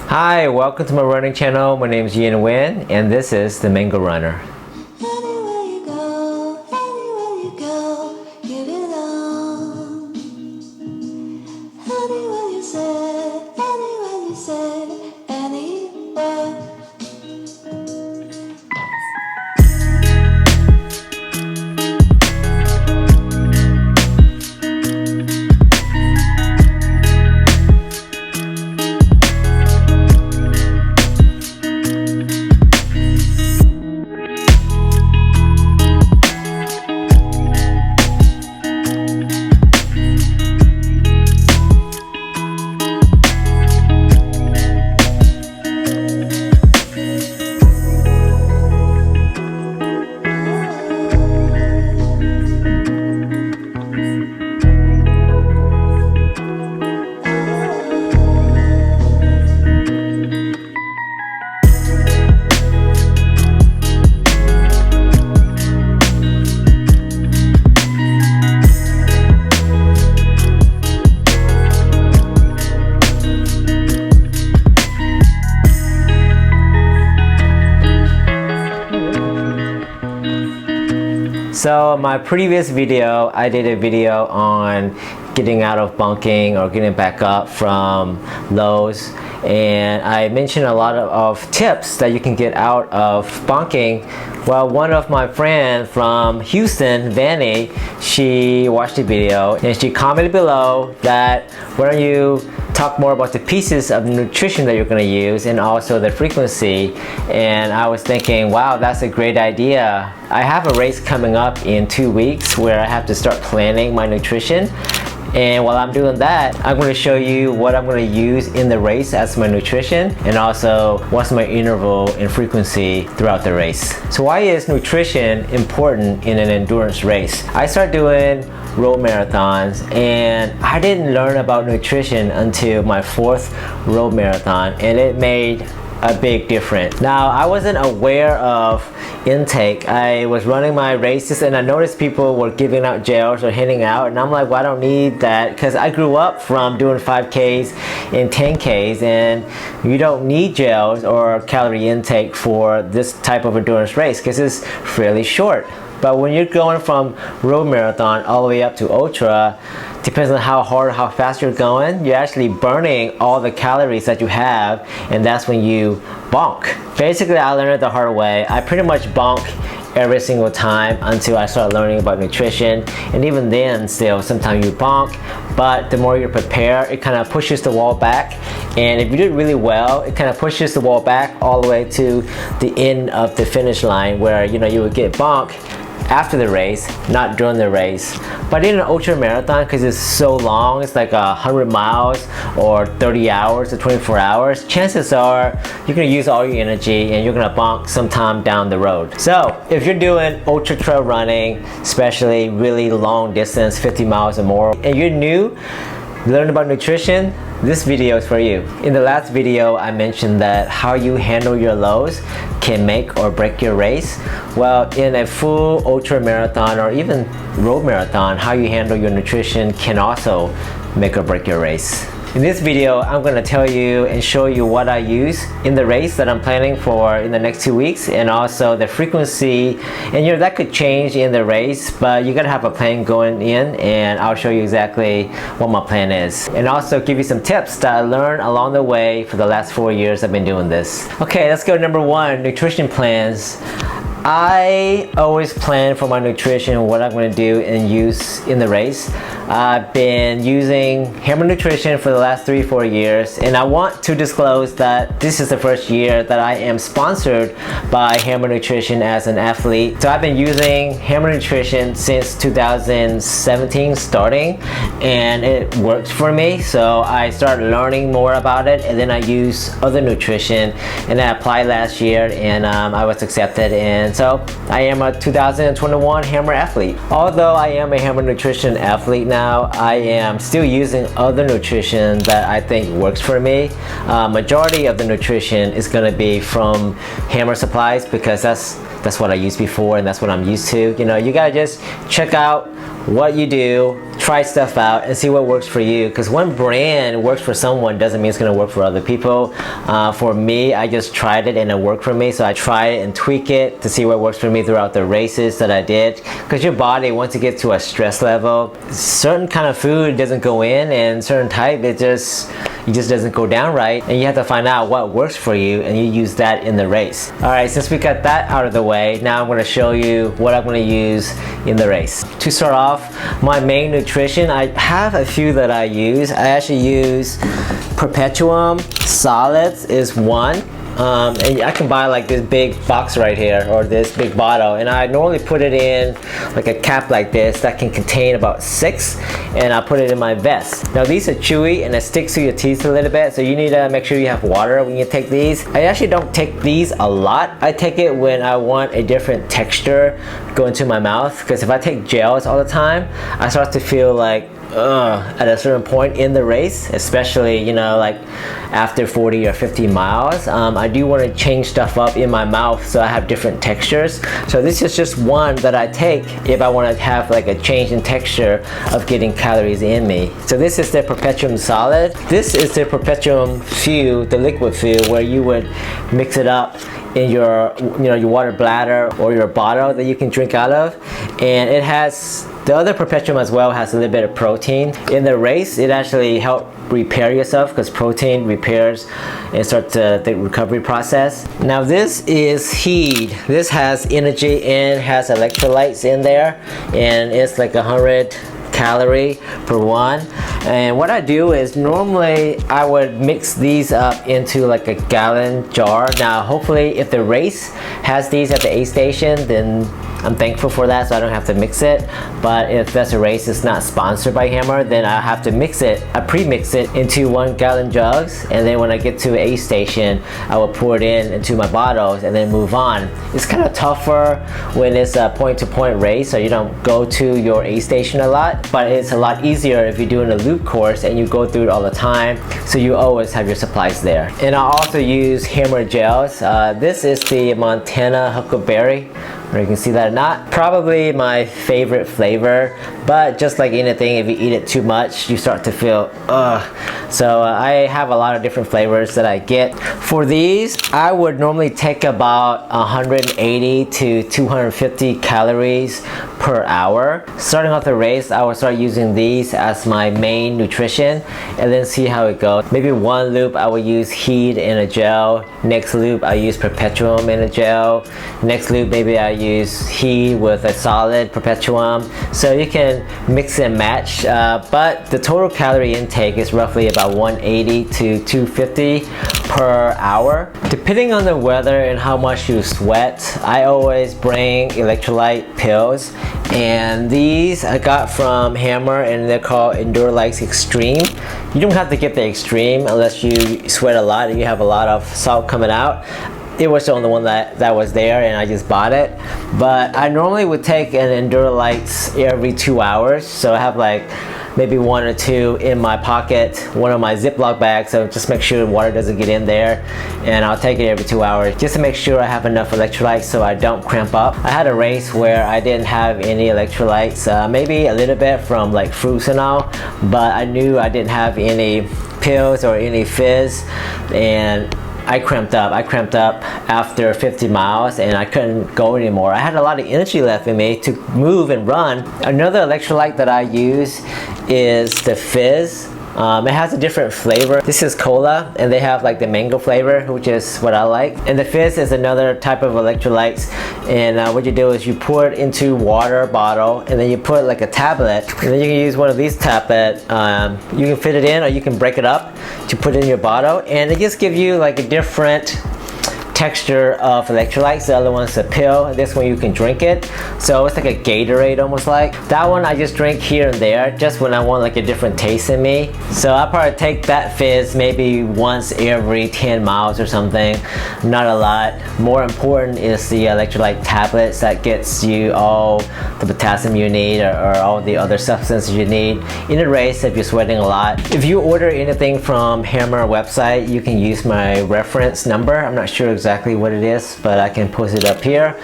Hi, welcome to my running channel. My name is Nguyen, and this is the Mango Runner. Anywhere you go, you belong. Anywhere you say, anywhere. So my previous video, I did a video on getting out of bunking or getting back up from lows, and I mentioned a lot of tips that you can get out of bunking. Well, one of my friends from Houston, Vanny, she watched the video and she commented below that why don't you talk more about the pieces of nutrition that you're going to use and also the frequency. And I was thinking, wow, that's a great idea. I have a race coming up in 2 weeks where I have to start planning my nutrition. And while I'm doing that, I'm going to show you what I'm going to use in the race as my nutrition, and also what's my interval and frequency throughout the race. So why is nutrition important in an endurance race? I started doing road marathons and I didn't learn about nutrition until my 4th road marathon, and it made a big difference. Now, I wasn't aware of intake. I was running my races and I noticed people were giving out gels or handing out, and I'm like, well, I don't need that, because I grew up from doing 5Ks and 10Ks, and you don't need gels or calorie intake for this type of endurance race because it's fairly short. But when you're going from road marathon all the way up to ultra, depends on how hard, how fast you're going, you're actually burning all the calories that you have, and that's when you bonk. Basically, I learned it the hard way. I pretty much bonk every single time until I started learning about nutrition, and even then still sometimes you bonk, but the more you prepare, it kind of pushes the wall back, and if you do it really well, it kind of pushes the wall back all the way to the end of the finish line, where you would get bonk after the race, not during the race. But in an ultra marathon, because it's so long, it's like 100 miles or 30 hours or 24 hours, chances are you're gonna use all your energy and you're gonna bonk sometime down the road. So if you're doing ultra trail running, especially really long distance, 50 miles or more, and you're new, learn about nutrition, this video is for you. In the last video, I mentioned that how you handle your lows can make or break your race. Well, in a full ultra marathon or even road marathon, how you handle your nutrition can also make or break your race. In this video, I'm going to tell you and show you what I use in the race that I'm planning for in the next 2 weeks, and also the frequency. And that could change in the race, but you got to have a plan going in, and I'll show you exactly what my plan is. And also give you some tips that I learned along the way for the last 4 years I've been doing this. Okay, let's go to number 1, nutrition plans. I always plan for my nutrition, what I'm going to do and use in the race. I've been using Hammer Nutrition for the last 3-4 years, and I want to disclose that this is the first year that I am sponsored by Hammer Nutrition as an athlete. So I've been using Hammer Nutrition since 2017 starting, and it works for me. So I started learning more about it, and then I use other nutrition, and I applied last year, and I was accepted, and so I am a 2021 Hammer athlete. Although I am a Hammer Nutrition athlete now, I am still using other nutrition that I think works for me. Majority of the nutrition is going to be from Hammer supplies, because that's what I used before and that's what I'm used to. You gotta just check out what you do try stuff out and see what works for you, because one brand works for someone doesn't mean it's going to work for other people. For me, I just tried it and it worked for me, so I try it and tweak it to see what works for me throughout the races that I did. Because your body, once it gets to a stress level, certain kind of food doesn't go in, and certain type it just doesn't go down right, and you have to find out what works for you and you use that in the race. Alright, since we got that out of the way, now I'm going to show you what I'm going to use in the race. To start off, my main nutrition, I have a few that I use. I actually use Perpetuum Solids is one. And I can buy like this big box right here, or this big bottle, and I normally put it in like a cap like this that can contain about 6, and I put it in my vest. Now these are chewy and it sticks to your teeth a little bit, so you need to make sure you have water when you take these. I actually don't take these a lot. I take it when I want a different texture go into my mouth, because if I take gels all the time, I start to feel like at a certain point in the race, especially, you know, like after 40 or 50 miles, I do want to change stuff up in my mouth so I have different textures. So this is just one that I take if I want to have like a change in texture of getting calories in me. So this is the Perpetuum Solid. This is the Perpetuum Few, the liquid few, where you would mix it up in your, you know, your water bladder or your bottle that you can drink out of. And it has, the other Perpetuum as well has a little bit of protein. In the race, it actually helps repair yourself, because protein repairs and starts the recovery process. Now this is Heed. This has energy and has electrolytes in there, and it's like 100 calorie per one. And what I do is, normally I would mix these up into like a gallon jar. Now hopefully if the race has these at the aid station, then I'm thankful for that, so I don't have to mix it. But if that's a race that's not sponsored by Hammer, then I have to mix it. I pre-mix it into 1 gallon jugs, and then when I get to a station, I will pour it into my bottles and then move on. It's kind of tougher when it's a point-to-point race, so you don't go to your aid station a lot, but it's a lot easier if you're doing a loop course and you go through it all the time, so you always have your supplies there. And I also use Hammer gels. This is the Montana Huckleberry, or you can see that or not. Probably my favorite flavor, but just like anything, if you eat it too much, you start to feel ugh. So I have a lot of different flavors that I get. For these, I would normally take about 180 to 250 calories per hour. Starting off the race, I would start using these as my main nutrition and then see how it goes. Maybe one loop I will use Heed in a gel. Next loop I use Perpetuum in a gel. Next loop maybe I use Heed with a solid Perpetuum. So you can mix and match, but the total calorie intake is roughly about 180 to 250 per hour. Depending on the weather and how much you sweat, I always bring electrolyte pills, and these I got from Hammer, and they're called Endurelite Extreme. You don't have to get the Extreme unless you sweat a lot and you have a lot of salt coming out. It was the only one that was there, and I just bought it. But I normally would take an Endurelites every 2 hours, so I have like maybe 1 or 2 in my pocket, one of my Ziploc bags, so just make sure water doesn't get in there, and I'll take it every 2 hours just to make sure I have enough electrolytes so I don't cramp up. I had a race where I didn't have any electrolytes, maybe a little bit from like fruits and all, but I knew I didn't have any pills or any fizz, and I cramped up. I cramped up after 50 miles and I couldn't go anymore. I had a lot of energy left in me to move and run. Another electrolyte that I use is the Fizz. It has a different flavor. This is cola, and they have like the mango flavor, which is what I like. And the Fizz is another type of electrolytes, and what you do is you pour it into water bottle, and then you put like a tablet, and then you can use one of these tablets. You can fit it in, or you can break it up to put it in your bottle, and it just gives you like a different texture of electrolytes. The other one's a pill. This one you can drink it, so it's like a Gatorade almost like. That one I just drink here and there, just when I want like a different taste in me. So I probably take that Fizz maybe once every 10 miles or something, not a lot. More important is the electrolyte tablets that gets you all the potassium you need, or all the other substances you need in a race if you're sweating a lot. If you order anything from Hammer website, you can use my reference number. I'm not sure exactly exactly what it is, but I can post it up here.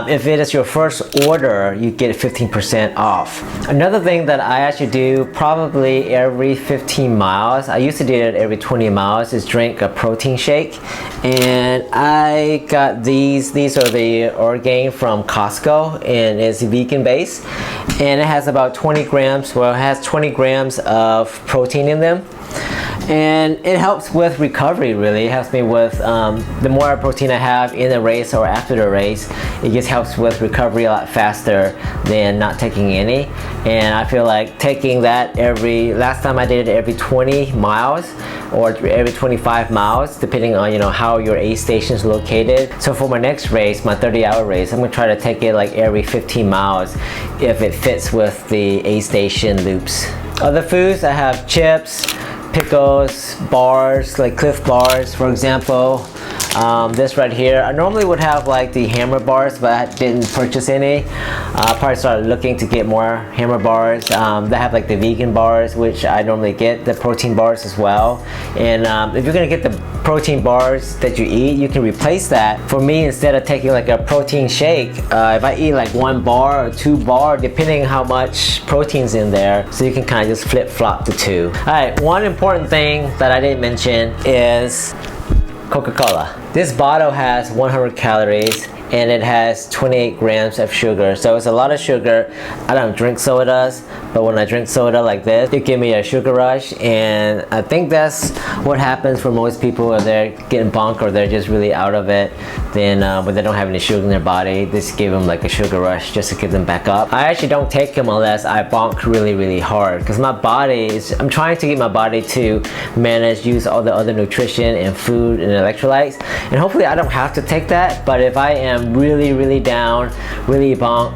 If it is your first order, you get 15% off. Another thing that I actually do probably every 15 miles, I used to do it every 20 miles, is drink a protein shake. And I got these are the Orgain from Costco, and it's vegan based, and it has about 20 grams, well, it has 20 grams of protein in them. And it helps with recovery, really. It helps me with the more protein I have in the race or after the race, it just helps with recovery a lot faster than not taking any. And I feel like taking that last time I did it every 20 miles or every 25 miles, depending on how your aid station is located. So for my next race, my 30-hour race, I'm gonna try to take it like every 15 miles if it fits with the aid station loops. Other foods, I have chips, pickles, bars, like Cliff bars, for example. This right here, I normally would have like the hammer bars, but I didn't purchase any. I probably started looking to get more hammer bars. They have like the vegan bars, which I normally get, the protein bars as well. And if you're gonna get the protein bars that you eat, you can replace that. For me, instead of taking like a protein shake, if I eat like 1 bar or 2 bar, depending how much protein's in there, so you can kind of just flip-flop the two. All right, one important thing that I didn't mention is Coca-Cola. This bottle has 100 calories and it has 28 grams of sugar, so it's a lot of sugar. I don't drink sodas, but when I drink soda like this, it gives me a sugar rush, and I think that's what happens for most people if they're getting bunked or they're just really out of it. Then when they don't have any sugar in their body, this give them like a sugar rush just to get them back up. I actually don't take them unless I bonk really hard, because my body is, I'm trying to get my body to use all the other nutrition and food and electrolytes, and hopefully I don't have to take that. But if I am really down, really bonk,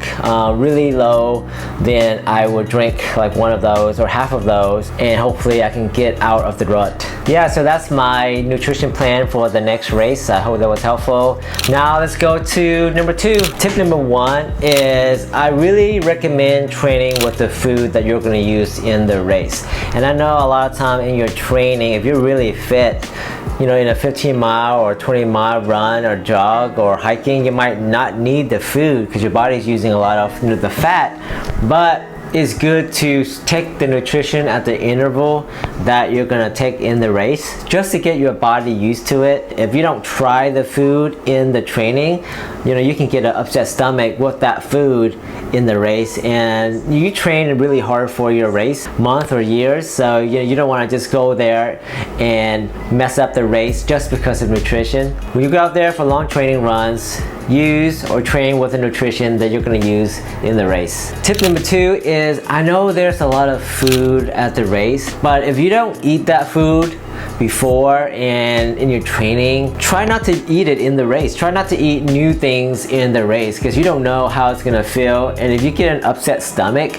really low, then I would drink like one of those or half of those, and hopefully I can get out of the rut. Yeah, so that's my nutrition plan for the next race. I hope that was helpful. Now let's go to number 2. Tip number 1 is I really recommend training with the food that you're going to use in the race. And I know a lot of time in your training, if you're really fit, in a 15-mile or 20-mile run or jog or hiking, you might not need the food because your body's using a lot of the fat, but it's good to take the nutrition at the interval that you're gonna take in the race, just to get your body used to it. If you don't try the food in the training, you can get an upset stomach with that food in the race, and you train really hard for your race, month or years, so you don't want to just go there and mess up the race just because of nutrition. When you go out there for long training runs, use or train with the nutrition that you're going to use in the race. Tip number 2 is, I know there's a lot of food at the race, but if you don't eat that food before and in your training, try not to eat it in the race. Try not to eat new things in the race, because you don't know how it's gonna feel. And if you get an upset stomach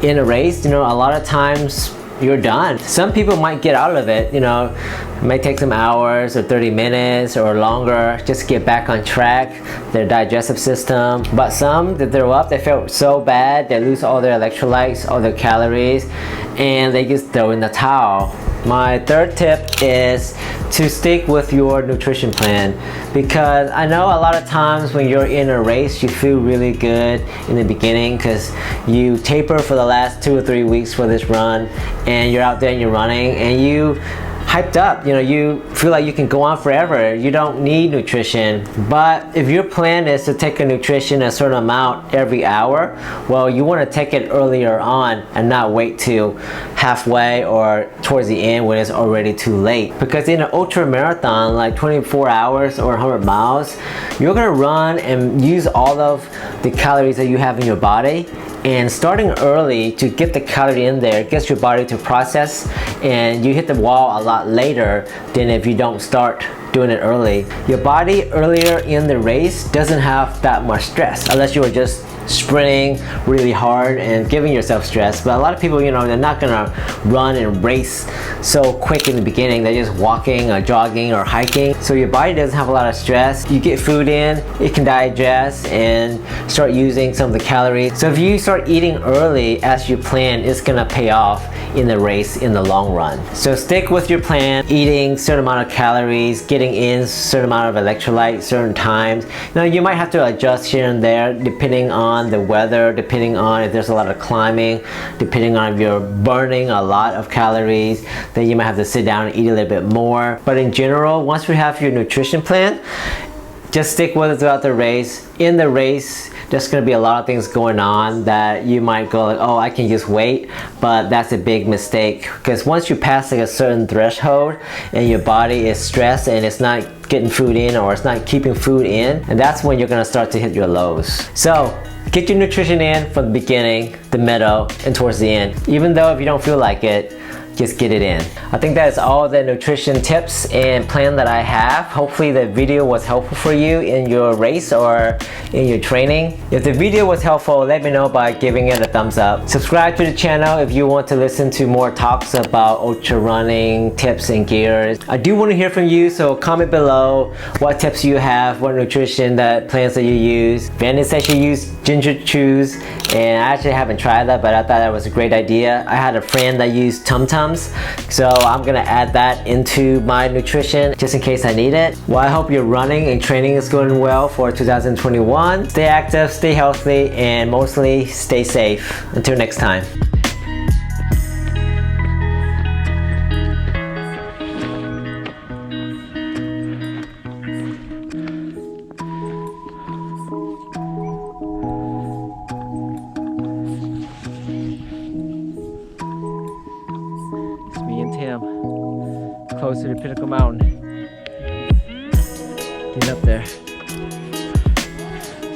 in a race, a lot of times you're done. Some people might get out of it, it may take some hours or 30 minutes or longer just to get back on track, their digestive system. But some that throw up, they feel so bad, they lose all their electrolytes, all their calories, and they just throw in the towel. My third tip is to stick with your nutrition plan, because I know a lot of times when you're in a race, you feel really good in the beginning because you taper for the last 2 or 3 weeks for this run, and you're out there and you're running and you hyped up, you feel like you can go on forever. You don't need nutrition. But if your plan is to take a nutrition a certain amount every hour, well, you want to take it earlier on and not wait till halfway or towards the end when it's already too late. Because in an ultra marathon, like 24 hours or 100 miles, you're gonna run and use all of the calories that you have in your body. And starting early to get the calorie in there gets your body to process, and you hit the wall a lot later than if you don't start doing it early. Your body earlier in the race doesn't have that much stress, unless you were just sprinting really hard and giving yourself stress. But a lot of people, you know, they're not gonna run and race so quick in the beginning. They're just walking or jogging or hiking. So your body doesn't have a lot of stress. You get food in, it can digest and start using some of the calories. So if you start eating early as you plan, it's gonna pay off in the race in the long run. So stick with your plan, eating certain amount of calories, getting in certain amount of electrolytes certain times. Now you might have to adjust here and there depending on the weather, depending on if there's a lot of climbing, depending on if you're burning a lot of calories, then you might have to sit down and eat a little bit more. But in general, once you have your nutrition plan, just stick with it throughout the race. In the race, there's gonna be a lot of things going on that you might go like, oh, I can just wait, but that's a big mistake, because once you pass like a certain threshold and your body is stressed and it's not getting food in or it's not keeping food in, and that's when you're gonna start to hit your lows. So get your nutrition in from the beginning, the middle, and towards the end. Even though if you don't feel like it, just get it in. I think that is all the nutrition tips and plan that I have. Hopefully the video was helpful for you in your race or in your training. If the video was helpful, let me know by giving it a thumbs up. Subscribe to the channel if you want to listen to more talks about ultra running tips and gears. I do want to hear from you, so comment below what tips you have, what nutrition plans that you use. Brandon said she used ginger chews, and I actually haven't tried that, but I thought that was a great idea. I had a friend that used Tum Tum, so I'm gonna add that into my nutrition just in case I need it. Well, I hope your running and training is going well for 2021. Stay active, stay healthy, and mostly stay safe. Until next time. Me and Tim, closer to Pinnacle Mountain. Get up there.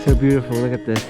So beautiful, look at this.